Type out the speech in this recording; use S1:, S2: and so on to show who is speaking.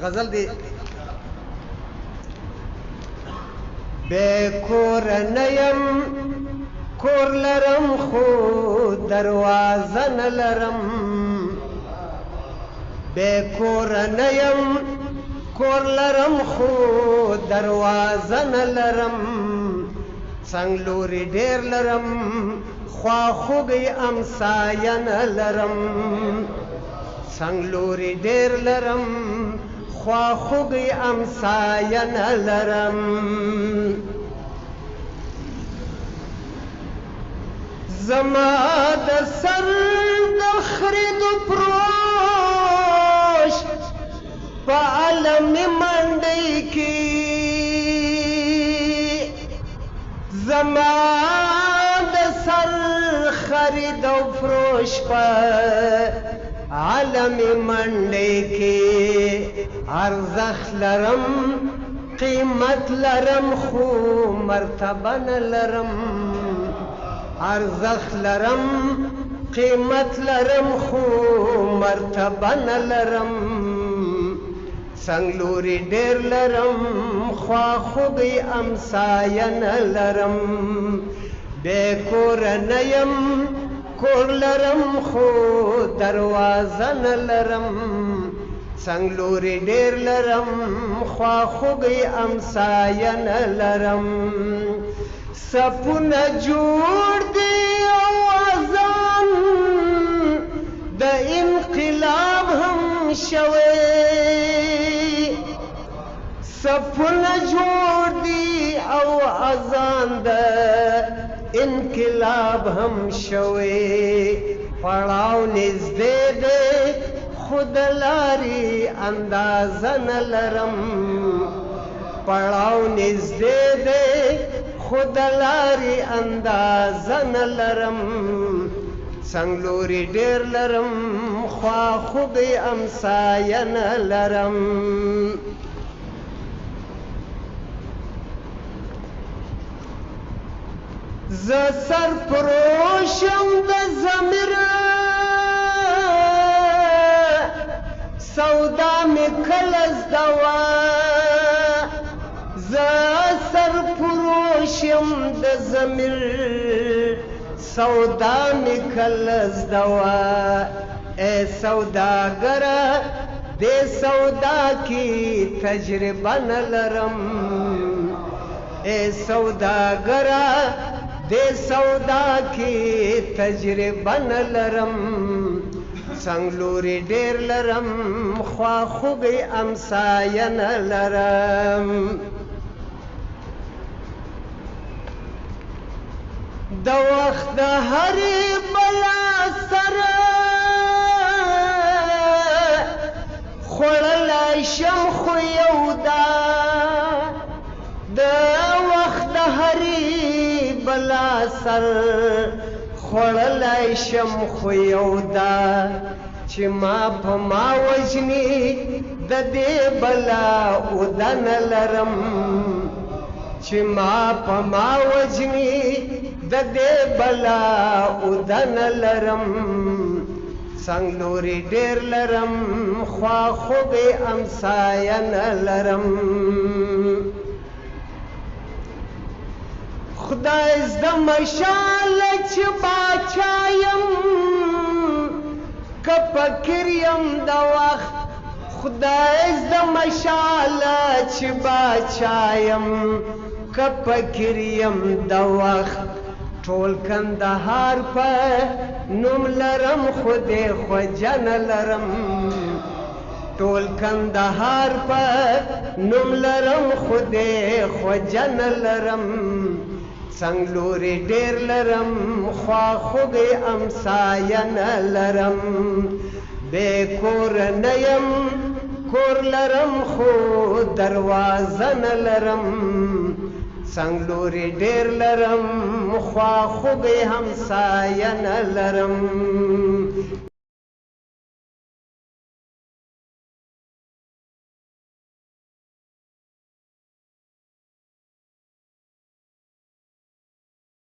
S1: غزل دی بے کور نیم کور لرم خو دروازه نه لرم بے کور نیم کور لرم خو دروازه نه لرم څنګ لوري ډېر لرم خواخوږی امسایه نه لرم څنګ لوري ډېر لرم خواخوږی امسایه نه لرم زما د سر د خرید پروش په عالم منډۍ کې زما د سر خرید او فروش په عالم منډۍ کې ارزښت لرم قیمت لرم خو مرتبه نه لرم ارزښت لرم قیمت لرم خو مرتبه نه لرم څنګ لوري ډېر لرم خواخوږی امسایه نه لرم بې کوره نه یم کور لرم خو دروازه نه لرم څنګ لوري ډېر لرم خواخوږی امسایه نه لرم صفونه جوړ دي او اذان د انقلاب هم شوی صفونه جوړ دي او اذان د انقلاب هم شوی پړاو نږدې دی خو د لارې اندازه نه لرم پړاو نږدې دی خو د لارې اندازه نه لرم څنګ لوري ډېر لرم خواخوږی امسایه نه لرم زه سرفروشم د ضمیر سودا مې کله زده وه زه سرفروشم د ضمیر سودا مې کله زده وه ای سوداګره دې سودا کې تجربه نه لرم ای سوداګره دې سودا کې تجربه نه لرم څنګ لوري ډېر لرم خواخوږی امسایه نه لرم د وخت د هرې بلا سره خوړلی شم خو یو ده د وخت د هرې بلا سر خوړلی شم خو یو ده چې ما په ما وژني د دې بلا اوده نه لرم چې ما په ما وژني د دې بلا اوده نه لرم څنګ لوري ډېر لرم خواخوږی امسایه نه لرم خدای زده مشاله چې باچا یم که فقیر یم د وخت خدای زده مشاله چې باچا یم که فقیر یم د وخت ټول کندهار په نوم لرم خو دې خوجه نه لرم ټول کندهار په نوم لرم خو دې خوجه نه لرم څنګ لوري ډېر لرم خواخوږی امسایه نه لرم بې کوره نه یم کور لرم خو دروازه نه لرم څنګ لوري ډېر لرم خواخوږی همسایه نه لرم